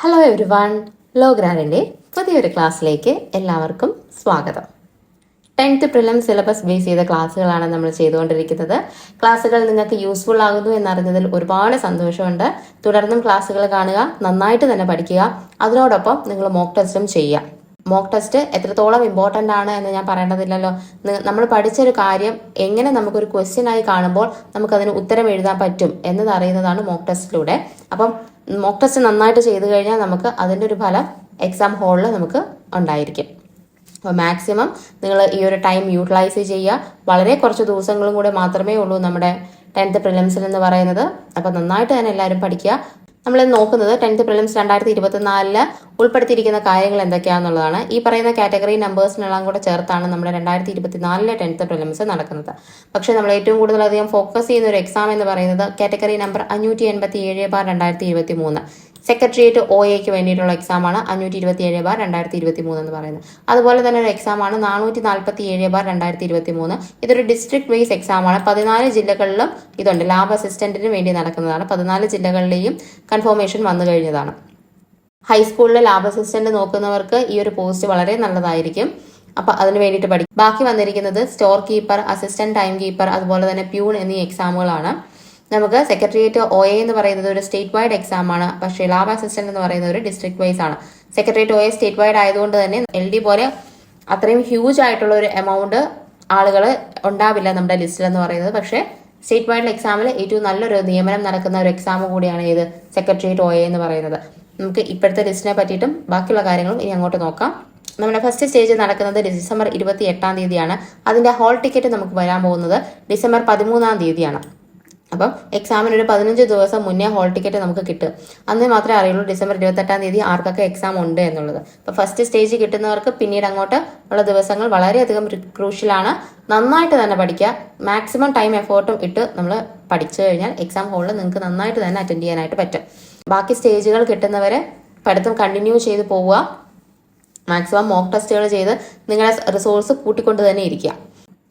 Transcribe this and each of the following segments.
Hello every one, law ഗ്രാഡിൻ്റെ പുതിയൊരു ക്ലാസ്സിലേക്ക് എല്ലാവർക്കും സ്വാഗതം. 10th പ്രിലിം സിലബസ് ബേസ് ചെയ്ത ക്ലാസ്സുകളാണ് നമ്മൾ ചെയ്തുകൊണ്ടിരിക്കുന്നത്. ക്ലാസ്സുകൾ നിങ്ങൾക്ക് യൂസ്ഫുൾ ആകുന്നു എന്നറിഞ്ഞതിൽ ഒരുപാട് സന്തോഷമുണ്ട്. തുടർന്നും ക്ലാസ്സുകൾ കാണുക, നന്നായിട്ട് തന്നെ പഠിക്കുക. അതിനോടൊപ്പം നിങ്ങൾ മോക്ക് ടെസ്റ്റും ചെയ്യുക. മോക്ക് ടെസ്റ്റ് എത്രത്തോളം ഇമ്പോർട്ടൻ്റ് ആണ് എന്ന് ഞാൻ പറയേണ്ടതില്ലല്ലോ. നമ്മൾ പഠിച്ചൊരു കാര്യം എങ്ങനെ നമുക്കൊരു ക്വസ്റ്റ്യൻ ആയി കാണുമ്പോൾ നമുക്കതിന് ഉത്തരം എഴുതാൻ പറ്റും എന്നത് അറിയുന്നതാണ് മോക്ക് ടെസ്റ്റിലൂടെ. അപ്പം മോക്ക് ടെസ്റ്റ് നന്നായിട്ട് ചെയ്തു കഴിഞ്ഞാൽ നമുക്ക് അതിൻ്റെ ഒരു ഫലം എക്സാം ഹാളിൽ നമുക്ക് ഉണ്ടായിരിക്കും. അപ്പോൾ മാക്സിമം നിങ്ങൾ ഈ ഒരു ടൈം യൂട്ടിലൈസ് ചെയ്യുക. വളരെ കുറച്ച് ദിവസങ്ങളും കൂടെ മാത്രമേ ഉള്ളൂ നമ്മുടെ 10th പ്രിലിംസിൽ എന്ന് പറയുന്നത്. അപ്പോൾ നന്നായിട്ട് തന്നെ എല്ലാവരും പഠിക്കുക. നമ്മൾ നോക്കുന്നത് 10th പ്രിലിംസ് 2024 ഉൾപ്പെടുത്തിയിരിക്കുന്ന കാര്യങ്ങൾ എന്തൊക്കെയാണെന്നുള്ളതാണ്. ഈ പറയുന്ന കാറ്റഗറി നമ്പേഴ്സിനെല്ലാം കൂടെ ചേർത്താണ് നമ്മുടെ 2024 10th പ്രിലിംസ് നടക്കുന്നത്. പക്ഷേ നമ്മൾ ഏറ്റവും കൂടുതലധികം ഫോക്കസ് ചെയ്യുന്ന ഒരു എക്സാം എന്ന് പറയുന്നത് കാറ്റഗറി നമ്പർ 587/2023 സെക്രട്ടേറിയറ്റ് OAക്ക് വേണ്ടിയിട്ടുള്ള എക്സാമാണ് 527/2023 എന്ന് പറയുന്നത്. അതുപോലെ തന്നെ ഒരു എക്സാമാണ് 447/2023. ഇതൊരു ഡിസ്ട്രിക്ട് വൈസ് എക്സാമാണ്. 14 ജില്ലകളിലും ഇതുണ്ട്. ലാബ് അസിസ്റ്റന്റിന് വേണ്ടി നടക്കുന്നതാണ്. 14 ജില്ലകളിലെയും കൺഫർമേഷൻ വന്നു കഴിഞ്ഞതാണ്. ഹൈസ്കൂളിലെ ലാബ് അസിസ്റ്റന്റ് നോക്കുന്നവർക്ക് ഈ ഒരു പോസ്റ്റ് വളരെ നല്ലതായിരിക്കും. അപ്പം അതിന് വേണ്ടിയിട്ട് പഠിക്കും. ബാക്കി വന്നിരിക്കുന്നത് store keeper, assistant time keeper, അതുപോലെ തന്നെ പ്യൂൺ എന്നീ എക്സാമുകളാണ്. നമുക്ക് സെക്രട്ടേറിയറ്റ് OA എന്ന് പറയുന്നത് ഒരു സ്റ്റേറ്റ് വൈഡ് എക്സാം ആണ്. പക്ഷേ ലാബ് അസിസ്റ്റന്റ് എന്ന് പറയുന്നത് ഒരു ഡിസ്ട്രിക്ട് വൈസ് ആണ്. സെക്രട്ടേറിയറ്റ് OA സ്റ്റേറ്റ് വൈഡ് ആയതുകൊണ്ട് തന്നെ LD പോലെ അത്രയും ഹ്യൂജ് ആയിട്ടുള്ള ഒരു എമൗണ്ട് ആളുകൾ ഉണ്ടാവില്ല നമ്മുടെ ലിസ്റ്റിൽ എന്ന് പറയുന്നത്. പക്ഷേ സ്റ്റേറ്റ് വൈഡ് എക്സാമിൽ ഏറ്റവും നല്ലൊരു നിയമനം നടക്കുന്ന ഒരു എക്സാം കൂടിയാണ് ഇത് സെക്രട്ടേറിയറ്റ് OA എന്ന് പറയുന്നത്. നമുക്ക് ഇപ്പോഴത്തെ ലിസ്റ്റിനെ പറ്റിയിട്ടും ബാക്കിയുള്ള കാര്യങ്ങളും ഇനി അങ്ങോട്ട് നോക്കാം. നമ്മുടെ ഫസ്റ്റ് സ്റ്റേജ് നടക്കുന്നത് ഡിസംബർ 28 തീയതിയാണ്. അതിന്റെ ഹോൾ ടിക്കറ്റ് നമുക്ക് വരാൻ പോകുന്നത് ഡിസംബർ 13 തീയതിയാണ്. അപ്പം എക്സാമിന് ഒരു 15 ദിവസം മുന്നേ ഹോൾ ടിക്കറ്റ് നമുക്ക് കിട്ടും. അന്ന് മാത്രമേ അറിയുള്ളൂ ഡിസംബർ 28 തീയതി ആർക്കൊക്കെ എക്സാം ഉണ്ട് എന്നുള്ളത്. അപ്പോൾ ഫസ്റ്റ് സ്റ്റേജ് കിട്ടുന്നവർക്ക് പിന്നീട് അങ്ങോട്ട് ഉള്ള ദിവസങ്ങൾ വളരെയധികം ക്രൂഷ്യലാണ്. നന്നായിട്ട് തന്നെ പഠിക്കുക. മാക്സിമം ടൈം എഫേർട്ടും ഇട്ട് നമ്മൾ പഠിച്ചു കഴിഞ്ഞാൽ എക്സാം ഹോളിൽ നിങ്ങൾക്ക് നന്നായിട്ട് തന്നെ അറ്റൻഡ് ചെയ്യാനായിട്ട് പറ്റും. ബാക്കി സ്റ്റേജുകൾ കിട്ടുന്നവരെ പഠിത്തം കണ്ടിന്യൂ ചെയ്ത് പോവുക. മാക്സിമം മോക്ക് ടെസ്റ്റുകൾ ചെയ്ത് നിങ്ങളുടെ റിസോഴ്സ് കൂട്ടിക്കൊണ്ട് തന്നെ ഇരിക്കുക.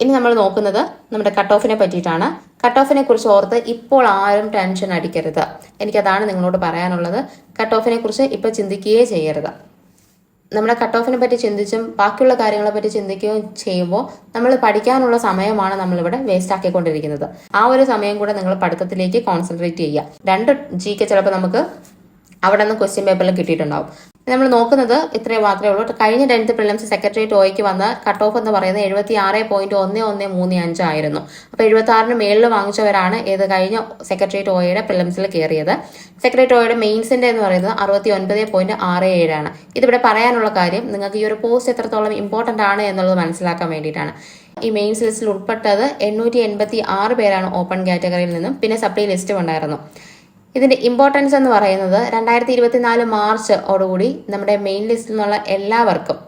ഇനി നമ്മൾ നോക്കുന്നത് നമ്മുടെ കട്ട് ഓഫിനെ പറ്റിയിട്ടാണ്. കട്ട് ഓഫിനെ കുറിച്ച് ഓർത്ത് ഇപ്പോൾ ആരും ടെൻഷൻ അടിക്കരുത്. എനിക്കതാണ് നിങ്ങളോട് പറയാനുള്ളത്. കട്ട് ഓഫിനെ കുറിച്ച് ഇപ്പോൾ ചിന്തിക്കുകയേ ചെയ്യരുത്. നമ്മുടെ കട്ട് ഓഫിനെ പറ്റി ചിന്തിച്ചും ബാക്കിയുള്ള കാര്യങ്ങളെ പറ്റി ചിന്തിക്കുകയും ചെയ്യുമ്പോൾ നമ്മൾ പഠിക്കാനുള്ള സമയമാണ് നമ്മളിവിടെ വേസ്റ്റ് ആക്കിക്കൊണ്ടിരിക്കുന്നത്. ആ ഒരു സമയം കൂടെ നിങ്ങൾ പഠിത്തത്തിലേക്ക് കോൺസെൻട്രേറ്റ് ചെയ്യുക. 2 GK ചിലപ്പോൾ നമുക്ക് അവിടെ നിന്ന് ക്വസ്റ്റ്യൻ പേപ്പറിൽ കിട്ടിയിട്ടുണ്ടാവും. നമ്മൾ നോക്കുന്നത് ഇത്രയും മാത്രമേ ഉള്ളൂ. കഴിഞ്ഞ 10th പ്രിലിംസ് സെക്രട്ടേറിയറ്റ് OAക്ക് വന്ന കട്ട് ഓഫ് എന്ന് പറയുന്നത് 76.1135 ആയിരുന്നു. അപ്പോൾ 76 മേളിൽ വാങ്ങിച്ചവരാണ് ഏത് കഴിഞ്ഞ സെക്രട്ടേറിയറ്റ് OAയുടെ പ്രിലിംസിൽ കയറിയത്. സെക്രട്ടേറിയറ്റ് OAയുടെ മെയിൻസിന്റെ എന്ന് പറയുന്നത് 69.67 ആണ്. ഇതിവിടെ പറയാനുള്ള കാര്യം നിങ്ങൾക്ക് ഈ ഒരു പോസ്റ്റ് എത്രത്തോളം ഇമ്പോർട്ടന്റ് ആണ് എന്നുള്ളത് മനസ്സിലാക്കാൻ വേണ്ടിയിട്ടാണ്. ഈ മെയിൻസ് ലിസ്റ്റിൽ ഉൾപ്പെട്ടത് 886 പേരാണ് ഓപ്പൺ കാറ്റഗറിയിൽ നിന്നും. പിന്നെ സപ്ലൈ ലിസ്റ്റും ഉണ്ടായിരുന്നു. ഇതിന്റെ ഇമ്പോർട്ടൻസ് എന്ന് പറയുന്നത് 2024 മാർച്ചോടുകൂടി നമ്മുടെ മെയിൻ ലിസ്റ്റിൽ നിന്നുള്ള എല്ലാവർക്കും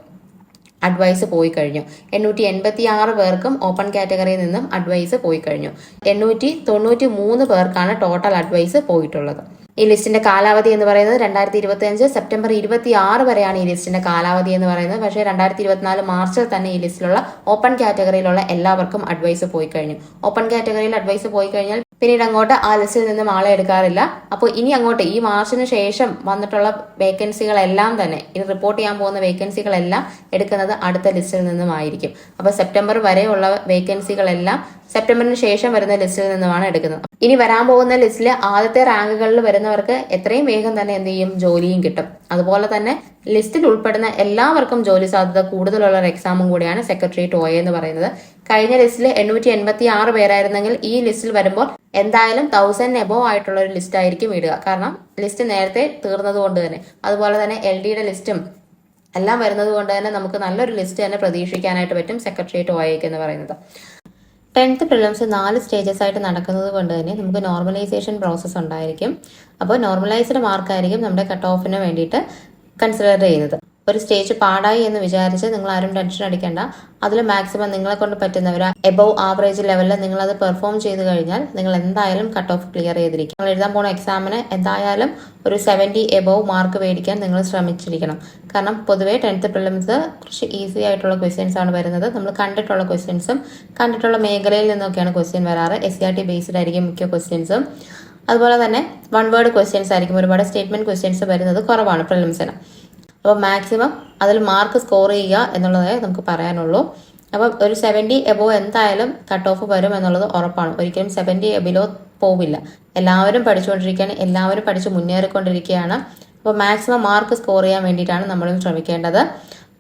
അഡ്വൈസ് പോയി കഴിഞ്ഞു. 886 പേർക്കും ഓപ്പൺ കാറ്റഗറിയിൽ നിന്നും അഡ്വൈസ് പോയി കഴിഞ്ഞു. 893 പേർക്കാണ് ടോട്ടൽ അഡ്വൈസ് പോയിട്ടുള്ളത്. ഈ ലിസ്റ്റിന്റെ കാലാവധി എന്ന് പറയുന്നത് 2025 സെപ്റ്റംബർ 26 വരെയാണ് ഈ ലിസ്റ്റിന്റെ കാലാവധി എന്ന് പറയുന്നത്. പക്ഷേ 2024 മാർച്ചിൽ തന്നെ ഈ ലിസ്റ്റിലുള്ള ഓപ്പൺ കാറ്റഗറിയിലുള്ള എല്ലാവർക്കും അഡ്വൈസ് പോയി കഴിഞ്ഞു. ഓപ്പൺ കാറ്റഗറിയിൽ അഡ്വൈസ് പോയി കഴിഞ്ഞാൽ പിന്നീട് അങ്ങോട്ട് ആ ലിസ്റ്റിൽ നിന്നും ആളെ എടുക്കാറില്ല. അപ്പോൾ ഇനി അങ്ങോട്ട് ഈ മാർച്ചിന് ശേഷം വന്നിട്ടുള്ള വേക്കൻസികളെല്ലാം തന്നെ ഇനി റിപ്പോർട്ട് ചെയ്യാൻ പോകുന്ന വേക്കൻസികളെല്ലാം എടുക്കുന്നത് അടുത്ത ലിസ്റ്റിൽ നിന്നും ആയിരിക്കും. അപ്പോൾ സെപ്റ്റംബർ വരെയുള്ള വേക്കൻസികളെല്ലാം സെപ്റ്റംബറിന് ശേഷം വരുന്ന ലിസ്റ്റിൽ നിന്നുമാണ് എടുക്കുന്നത്. ഇനി വരാൻ പോകുന്ന ലിസ്റ്റിൽ ആദ്യത്തെ റാങ്കുകളിൽ വരുന്നവർക്ക് എത്രയും വേഗം തന്നെ എന്ത് ചെയ്യും, ജോലിയും കിട്ടും. അതുപോലെ തന്നെ ലിസ്റ്റിൽ ഉൾപ്പെടുന്ന എല്ലാവർക്കും ജോലി സാധ്യത കൂടുതലുള്ള ഒരു എക്സാമും കൂടിയാണ് സെക്രട്ടേറിയറ്റ് OA എന്ന് പറയുന്നത്. കഴിഞ്ഞ ലിസ്റ്റിൽ 886 പേരായിരുന്നെങ്കിൽ ഈ ലിസ്റ്റിൽ വരുമ്പോൾ എന്തായാലും 1000 എബോവ് ആയിട്ടുള്ള ഒരു ലിസ്റ്റ് ആയിരിക്കും ഇടുക. കാരണം ലിസ്റ്റ് നേരത്തെ തീർന്നത് കൊണ്ട് തന്നെ. അതുപോലെ തന്നെ LDയുടെ ലിസ്റ്റും എല്ലാം വരുന്നത് കൊണ്ട് തന്നെ നമുക്ക് നല്ലൊരു ലിസ്റ്റ് തന്നെ പ്രതീക്ഷിക്കാനായിട്ട് പറ്റും സെക്രട്ടേറിയറ്റ് OAക്ക് എന്ന് പറയുന്നത്. 10th പ്രിലിംസ് 4 സ്റ്റേജസ് ആയിട്ട് നടക്കുന്നത് കൊണ്ട് തന്നെ നമുക്ക് നോർമലൈസേഷൻ പ്രോസസ്സ് ഉണ്ടായിരിക്കും. അപ്പോൾ നോർമലൈസ്ഡ് മാർക്കായിരിക്കും നമ്മുടെ കട്ട് ഓഫിന് വേണ്ടിയിട്ട് കൺസിഡർ ചെയ്യുന്നത്. ഒരു സ്റ്റേജ് പാടായി എന്ന് വിചാരിച്ച് നിങ്ങൾ ആരും ടെൻഷൻ അടിക്കേണ്ട. അതിൽ മാക്സിമം നിങ്ങളെ കൊണ്ട് പറ്റുന്ന ഒരു എബവ് ആവറേജ് ലെവലിൽ നിങ്ങൾ അത് പെർഫോം ചെയ്ത് കഴിഞ്ഞാൽ നിങ്ങൾ എന്തായാലും കട്ട് ഓഫ് ക്ലിയർ ചെയ്തിരിക്കും. നിങ്ങൾ എഴുതാൻ പോകുന്ന എക്സാമിന് എന്തായാലും ഒരു 70 എബവ് മാർക്ക് മേടിക്കാൻ നിങ്ങൾ ശ്രമിച്ചിരിക്കണം. കാരണം പൊതുവേ 10th പ്രിലിംസ് കുറച്ച് ഈസി ആയിട്ടുള്ള ക്വസ്റ്റ്യൻസ് ആണ് വരുന്നത്. നമ്മൾ കണ്ടിട്ടുള്ള ക്വസ്റ്റ്യൻസും കണ്ടിട്ടുള്ള മേഖലയിൽ നിന്നൊക്കെയാണ് ക്വസ്റ്റ്യൻ വരാറ്. SCRT ബേസ്ഡ് ആയിരിക്കും മിക്ക ക്വസ്റ്റ്യൻസും. അതുപോലെ തന്നെ വൺ വേർഡ് ക്വസ്റ്റ്യൻസ് ആയിരിക്കും, ഒരുപാട് സ്റ്റേറ്റ്മെന്റ് ക്വസ്റ്റ്യൻസ് വരുന്നത് കുറവാണ് പ്രിലിംസിന്. അപ്പോൾ മാക്സിമം അതിൽ മാർക്ക് സ്കോർ ചെയ്യുക എന്നുള്ളതേ നമുക്ക് പറയാനുള്ളൂ. അപ്പം ഒരു 70 എബോവ് എന്തായാലും കട്ട് ഓഫ് വരും എന്നുള്ളത് ഉറപ്പാണ്. ഒരിക്കലും 70 എബിലോ പോവില്ല. എല്ലാവരും പഠിച്ചുകൊണ്ടിരിക്കുകയാണ്, എല്ലാവരും പഠിച്ച് മുന്നേറിക്കൊണ്ടിരിക്കുകയാണ്. അപ്പോൾ മാക്സിമം മാർക്ക് സ്കോർ ചെയ്യാൻ വേണ്ടിയിട്ടാണ് നമ്മളും ശ്രമിക്കേണ്ടത്.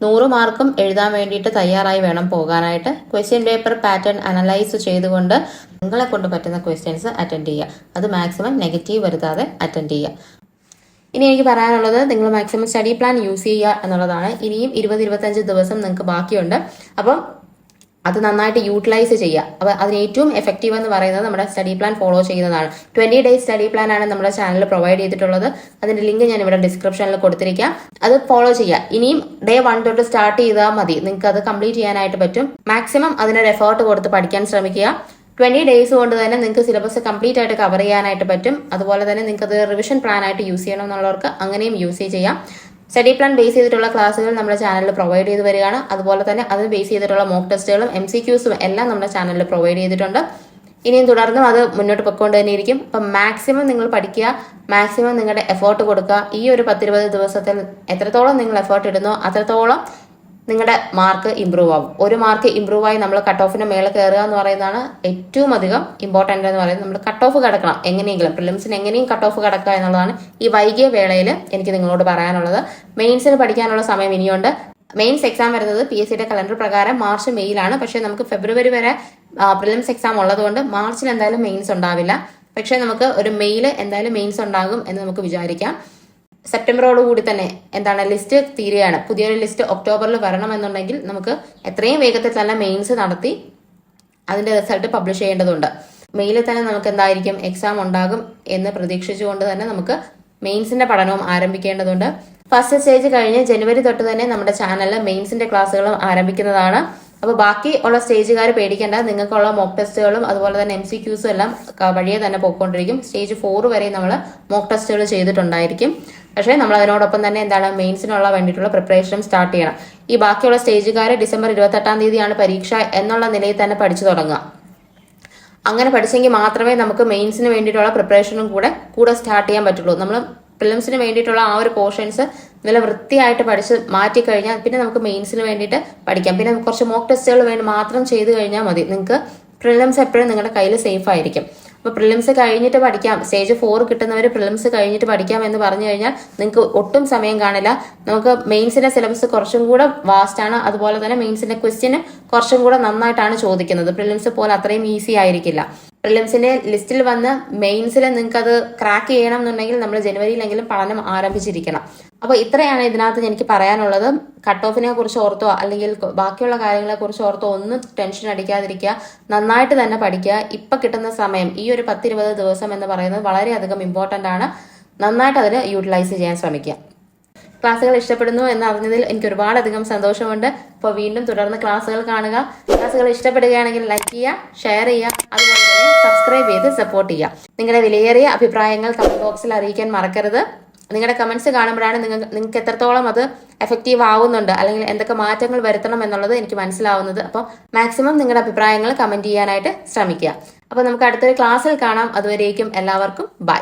100 മാർക്കും എഴുതാൻ വേണ്ടിയിട്ട് തയ്യാറായി വേണം പോകാനായിട്ട്. ക്വസ്റ്റ്യൻ പേപ്പർ പാറ്റേൺ അനലൈസ് ചെയ്തുകൊണ്ട് നിങ്ങളെ കൊണ്ട് പറ്റുന്ന ക്വസ്റ്റ്യൻസ് അറ്റൻഡ് ചെയ്യുക. അത് മാക്സിമം നെഗറ്റീവ് വരുത്താതെ അറ്റൻഡ് ചെയ്യുക. ഇനി എനിക്ക് പറയാനുള്ളത്, നിങ്ങൾ മാക്സിമം സ്റ്റഡി പ്ലാൻ യൂസ് ചെയ്യുക എന്നുള്ളതാണ്. ഇനിയും 20-25 ദിവസം നിങ്ങൾക്ക് ബാക്കിയുണ്ട്. അപ്പം അത് നന്നായിട്ട് യൂട്ടിലൈസ് ചെയ്യുക. അപ്പോൾ അതിന് ഏറ്റവും എഫക്റ്റീവ് എന്ന് പറയുന്നത് നമ്മുടെ സ്റ്റഡി പ്ലാൻ ഫോളോ ചെയ്യുന്നതാണ്. 20 ഡേയ്സ് സ്റ്റഡി പ്ലാൻ ആണ് നമ്മുടെ ചാനൽ പ്രൊവൈഡ് ചെയ്തിട്ടുള്ളത്. അതിന്റെ ലിങ്ക് ഞാൻ ഇവിടെ ഡിസ്ക്രിപ്ഷനിൽ കൊടുത്തിരിക്കാം. അത് ഫോളോ ചെയ്യുക. ഇനിയും ഡേ 1 തൊട്ട് സ്റ്റാർട്ട് ചെയ്താൽ മതി, നിങ്ങൾക്ക് അത് കംപ്ലീറ്റ് ചെയ്യാനായിട്ട് പറ്റും. മാക്സിമം അതിനൊരു എഫേർട്ട് കൊടുത്ത് പഠിക്കാൻ ശ്രമിക്കുക. 20 ഡേയ്സ് കൊണ്ട് തന്നെ നിങ്ങൾക്ക് സിലബസ് കംപ്ലീറ്റ് ആയിട്ട് കവർ ചെയ്യാനായിട്ട് പറ്റും. അതുപോലെ തന്നെ നിങ്ങൾക്ക് അത് റിവിഷൻ പ്ലാൻ ആയിട്ട് യൂസ് ചെയ്യണം എന്നുള്ളവർക്ക് അങ്ങനെയും യൂസ് ചെയ്യാം. സ്റ്റഡി പ്ലാൻ ബേസ് ചെയ്തിട്ടുള്ള ക്ലാസ്സുകൾ നമ്മുടെ ചാനലിൽ പ്രൊവൈഡ് ചെയ്ത് വരികയാണ്. അതുപോലെ തന്നെ അതിന് ബേസ് ചെയ്തിട്ടുള്ള മോക്ക് ടെസ്റ്റുകളും MCQസും എല്ലാം നമ്മുടെ ചാനലിൽ പ്രൊവൈഡ് ചെയ്തിട്ടുണ്ട്. ഇനിയും തുടർന്നും അത് മുന്നോട്ട് പൊയ്ക്കൊണ്ട് തന്നെ ഇരിക്കും. അപ്പം മാക്സിമം നിങ്ങൾ പഠിക്കുക, മാക്സിമം നിങ്ങളുടെ എഫേർട്ട് കൊടുക്കുക. ഈ ഒരു 10-20 ദിവസത്തിൽ എത്രത്തോളം നിങ്ങൾ എഫേർട്ട് ഇടുന്നോ അത്രത്തോളം നിങ്ങളുടെ മാർക്ക് ഇമ്പ്രൂവ് ആവും. ഒരു മാർക്ക് ഇമ്പ്രൂവ് ആയി നമ്മൾ കട്ട് ഓഫിന്റെ മേലെ കയറുക എന്ന് പറയുന്നതാണ് ഏറ്റവും അധികം ഇമ്പോർട്ടൻ്റ് എന്ന് പറയുന്നത്. നമ്മൾ കട്ട് ഓഫ് കിടക്കണം എങ്ങനെയെങ്കിലും, പ്രിലിംസിന് എങ്ങനെയും കട്ട് ഓഫ് കിടക്കുക എന്നുള്ളതാണ് ഈ വൈകിയ വേളയിൽ എനിക്ക് നിങ്ങളോട് പറയാനുള്ളത്. മെയിൻസിന് പഠിക്കാനുള്ള സമയം ഇനിയുണ്ട്. മെയിൻസ് എക്സാം വരുന്നത് PSCയുടെ കലണ്ടർ പ്രകാരം മാർച്ച് മെയിലാണ്. പക്ഷേ നമുക്ക് ഫെബ്രുവരി വരെ പ്രിലിംസ് എക്സാം ഉള്ളതുകൊണ്ട് മാർച്ചിൽ എന്തായാലും മെയിൻസ് ഉണ്ടാവില്ല. പക്ഷേ നമുക്ക് ഒരു മെയിൽ എന്തായാലും മെയിൻസ് ഉണ്ടാകും എന്ന് നമുക്ക് വിചാരിക്കാം. സെപ്റ്റംബറോടുകൂടി തന്നെ ലിസ്റ്റ് തീരുകയാണ്. പുതിയൊരു ലിസ്റ്റ് ഒക്ടോബറിൽ വരണമെന്നുണ്ടെങ്കിൽ നമുക്ക് എത്രയും വേഗത്തിൽ തന്നെ മെയിൻസ് നടത്തി അതിന്റെ റിസൾട്ട് പബ്ലിഷ് ചെയ്യേണ്ടതുണ്ട്. മെയിലിൽ തന്നെ നമുക്ക് എന്തായിരിക്കും എക്സാം ഉണ്ടാകും എന്ന് പ്രതീക്ഷിച്ചുകൊണ്ട് തന്നെ നമുക്ക് മെയിൻസിന്റെ പഠനവും ആരംഭിക്കേണ്ടതുണ്ട്. ഫസ്റ്റ് സ്റ്റേജ് കഴിഞ്ഞ് ജനുവരി തൊട്ട് തന്നെ നമ്മുടെ ചാനലിൽ മെയിൻസിന്റെ ക്ലാസ്സുകളും ആരംഭിക്കുന്നതാണ്. അപ്പോൾ ബാക്കി ഉള്ള സ്റ്റേജുകാർ പേടിക്കേണ്ട, നിങ്ങൾക്കുള്ള മോക്ക് ടെസ്റ്റുകളും അതുപോലെ തന്നെ MCQസും എല്ലാം വഴിയെ തന്നെ പോയിക്കൊണ്ടിരിക്കും. സ്റ്റേജ് 4 വരെ നമ്മൾ മോക്ക് ടെസ്റ്റുകൾ ചെയ്തിട്ടുണ്ടായിരിക്കും. പക്ഷേ നമ്മൾ അതിനോടൊപ്പം തന്നെ മെയിൻസിനുള്ള വേണ്ടിയിട്ടുള്ള പ്രിപ്പറേഷനും സ്റ്റാർട്ട് ചെയ്യണം. ഈ ബാക്കിയുള്ള സ്റ്റേജുകാർ ഡിസംബർ 28-ാം തീയതിയാണ് പരീക്ഷ എന്നുള്ള നിലയിൽ തന്നെ പഠിച്ചു തുടങ്ങുക. അങ്ങനെ പഠിച്ചെങ്കിൽ മാത്രമേ നമുക്ക് മെയിൻസിന് വേണ്ടിയിട്ടുള്ള പ്രിപ്പറേഷനും കൂടെ സ്റ്റാർട്ട് ചെയ്യാൻ പറ്റുള്ളൂ. നമ്മൾ പ്രിലിംസിന് വേണ്ടിയിട്ടുള്ള ആ ഒരു പോർഷൻസ് നല്ല വൃത്തിയായിട്ട് പഠിച്ച് മാറ്റിക്കഴിഞ്ഞാൽ പിന്നെ നമുക്ക് മെയിൻസിന് വേണ്ടിയിട്ട് പഠിക്കാം. പിന്നെ കുറച്ച് മോക്ക് ടെസ്റ്റുകൾ വേണ്ടി മാത്രം ചെയ്ത് കഴിഞ്ഞാൽ മതി. നിങ്ങൾക്ക് പ്രിലിംസ് എപ്പോഴും നിങ്ങളുടെ കയ്യിൽ സേഫ് ആയിരിക്കും. അപ്പോൾ പ്രിലിംസ് കഴിഞ്ഞിട്ട് പഠിക്കാം, സ്റ്റേജ് 4 കിട്ടുന്നവർ പ്രിലിംസ് കഴിഞ്ഞിട്ട് പഠിക്കാം എന്ന് പറഞ്ഞു കഴിഞ്ഞാൽ നിങ്ങൾക്ക് ഒട്ടും സമയം കാണില്ല. നമുക്ക് മെയിൻസിന്റെ സിലബസ് കുറച്ചും കൂടെ വാസ്റ്റ് ആണ്. അതുപോലെ തന്നെ മെയിൻസിന്റെ ക്വസ്റ്റ്യന് കുറച്ചും കൂടെ നന്നായിട്ടാണ് ചോദിക്കുന്നത്. പ്രിലിംസ് പോലെ അത്രയും ഈസി ആയിരിക്കില്ല. പ്രിലിംസിന്റെ ലിസ്റ്റിൽ വന്ന് മെയിൻസിൽ നിങ്ങൾക്ക് അത് ക്രാക്ക് ചെയ്യണം എന്നുണ്ടെങ്കിൽ നമ്മൾ ജനുവരിയിലെങ്കിലും പഠനം ആരംഭിച്ചിരിക്കണം. അപ്പോൾ ഇത്രയാണ് ഇതിനകത്ത് എനിക്ക് പറയാനുള്ളത്. കട്ട് ഓഫിനെ കുറിച്ച് ഓർത്തോ അല്ലെങ്കിൽ ബാക്കിയുള്ള കാര്യങ്ങളെ കുറിച്ച് ഓർത്തോ ഒന്നും ടെൻഷൻ അടിക്കാതിരിക്കുക. നന്നായിട്ട് തന്നെ പഠിക്കുക. ഇപ്പൊ കിട്ടുന്ന സമയം ഈ ഒരു 10-20 ദിവസം എന്ന് പറയുന്നത് വളരെയധികം ഇമ്പോർട്ടൻ്റ് ആണ്. നന്നായിട്ട് അതിന് യൂട്ടിലൈസ് ചെയ്യാൻ ശ്രമിക്കുക. ക്ലാസ്സുകൾ ഇഷ്ടപ്പെടുന്നു എന്ന് അറിഞ്ഞതിൽ എനിക്ക് ഒരുപാടധികം സന്തോഷമുണ്ട്. അപ്പോൾ വീണ്ടും തുടർന്ന് ക്ലാസ്സുകൾ കാണുക. ക്ലാസ്സുകൾ ഇഷ്ടപ്പെടുകയാണെങ്കിൽ ലൈക്ക് ചെയ്യുക, ഷെയർ ചെയ്യുക, അതുപോലെ തന്നെ സബ്സ്ക്രൈബ് ചെയ്ത് സപ്പോർട്ട് ചെയ്യുക. നിങ്ങളുടെ വിലയേറിയ അഭിപ്രായങ്ങൾ കമന്റ് ബോക്സിൽ അറിയിക്കാൻ മറക്കരുത്. നിങ്ങളുടെ കമന്റ്സ് കാണുമ്പോഴാണ് നിങ്ങൾക്ക് എത്രത്തോളം അത് എഫക്റ്റീവ് ആവുന്നുണ്ട് അല്ലെങ്കിൽ എന്തൊക്കെ മാറ്റങ്ങൾ വരുത്തണം എന്നുള്ളത് എനിക്ക് മനസ്സിലാവുന്നത്. അപ്പോൾ മാക്സിമം നിങ്ങളുടെ അഭിപ്രായങ്ങൾ കമന്റ് ചെയ്യാനായിട്ട് ശ്രമിക്കുക. അപ്പോൾ നമുക്ക് അടുത്തൊരു ക്ലാസ്സിൽ കാണാം. അതുവരേക്കും എല്ലാവർക്കും ബൈ.